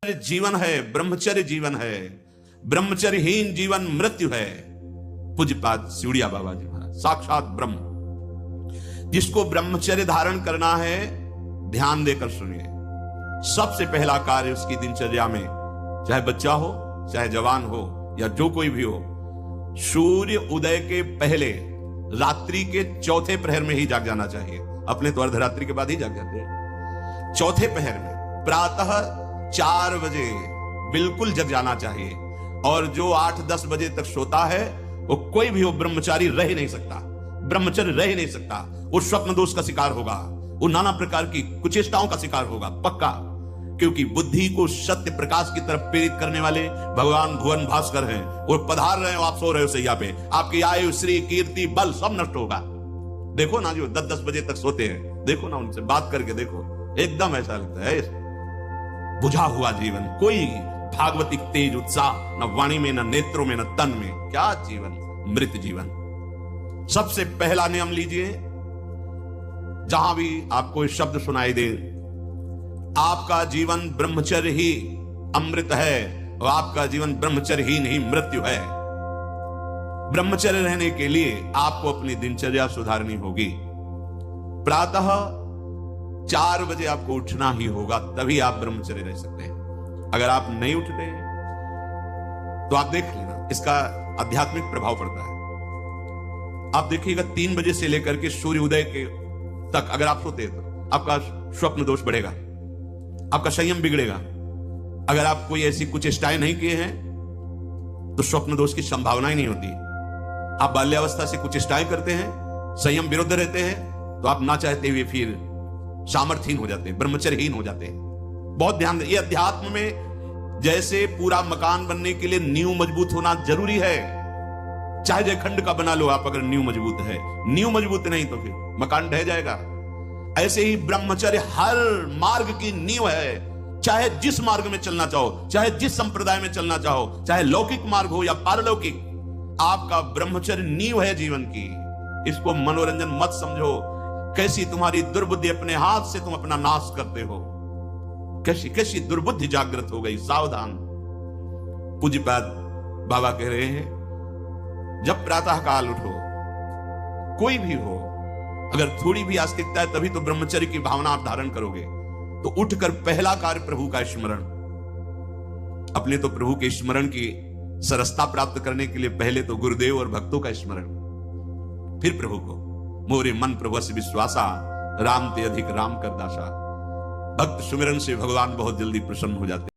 जीवन है, ब्रह्मचर्य जीवन है, ब्रह्मचर्यहीन जीवन मृत्यु है। पूज्यपाद सिवड़िया बाबा जी महाराज साक्षात ब्रह्म। जिसको ब्रह्मचर्य धारण करना है, ध्यान देकर सुनिए। सबसे पहला कार्य उसकी दिनचर्या में, चाहे बच्चा हो, चाहे जवान हो, या जो कोई भी हो, सूर्य उदय के पहले रात्रि के चौथे प्रहर में ही जाग जाना चाहिए। अपने तो अर्धरात्रि के बाद ही जाग जाते हैं। चौथे प्रहर में प्रातः 4 बजे बिल्कुल जग जाना चाहिए। और जो 8-10 बजे तक सोता है, वो कोई भी हो, ब्रह्मचारी रह ही नहीं सकता, ब्रह्मचर्य रह ही नहीं सकता। वो स्वप्न दोष का शिकार होगा, वो नाना प्रकार की कुचेष्टाओं का शिकार होगा पक्का। क्योंकि बुद्धि को सत्य प्रकाश की तरफ प्रेरित करने वाले भगवान भुवन भास्कर हैं। वो पधार रहे हो, आप सो रहे हो सैया पे, आपकी आयु, श्री, कीर्ति, बल सब नष्ट होगा। देखो ना जो 10-10 बजे तक सोते हैं, देखो ना उनसे बात करके देखो, एकदम ऐसा लगता है बुझा हुआ जीवन, कोई भागवतिक तेज उत्साह न वाणी में, न नेत्रों में, न तन में। क्या जीवन, मृत जीवन। सबसे पहला नियम लीजिए, जहां भी आपको शब्द सुनाई दे, आपका जीवन ब्रह्मचर्य ही अमृत है और आपका जीवन ब्रह्मचर्य ही नहीं मृत्यु है। ब्रह्मचर्य रहने के लिए आपको अपनी दिनचर्या सुधारनी होगी। प्रातः 4 बजे आपको उठना ही होगा, तभी आप ब्रह्मचर्य रह सकते हैं। अगर आप नहीं उठते तो आप देख लेना, इसका आध्यात्मिक प्रभाव पड़ता है। आप देखिएगा 3 बजे से लेकर के सूर्योदय के तक अगर आप सोते हैं तो आपका स्वप्न दोष बढ़ेगा, आपका संयम बिगड़ेगा। अगर आप कोई ऐसी कुछ चेष्टाएं नहीं किए हैं तो स्वप्न दोष की संभावना ही नहीं होती। आप बाल्यावस्था से कुछ चेष्टाएं करते हैं, संयम विरुद्ध रहते हैं, तो आप ना चाहते हुए फिर सामर्थ्यहीन हो जाते हैं, ब्रह्मचर्यहीन हो जाते हैं। बहुत ध्यान दें, ये अध्यात्म में जैसे पूरा मकान बनने के लिए नींव मजबूत होना जरूरी है। चाहे जयखंड का बना लो आप, अगर नींव मजबूत है, नींव मजबूत नहीं तो फिर मकान ढह जाएगा। ऐसे ही ब्रह्मचर्य हर मार्ग की नींव है। चाहे जिस मार्ग में चलना चाहो, चाहे जिस संप्रदाय में चलना चाहो, चाहे लौकिक मार्ग हो या पारलौकिक, आपका ब्रह्मचर्य नींव है जीवन की। इसको मनोरंजन मत समझो। कैसी तुम्हारी दुर्बुद्धि, अपने हाथ से तुम अपना नाश करते हो। कैसी कैसी दुर्बुद्धि जागृत हो गई, सावधान। पूज्यपाद बाबा कह रहे हैं, जब प्रातः काल उठो, कोई भी हो, अगर थोड़ी भी आस्तिकता है तभी तो ब्रह्मचर्य की भावना आप धारण करोगे। तो उठकर पहला कार्य प्रभु का स्मरण। अपने तो प्रभु के स्मरण की सरसता प्राप्त करने के लिए पहले तो गुरुदेव और भक्तों का स्मरण, फिर प्रभु को। मोरे मन प्रभु से विश्वासा, राम ते अधिक राम कर दासा। भक्त सुमिरन से भगवान बहुत जल्दी प्रसन्न हो जाते।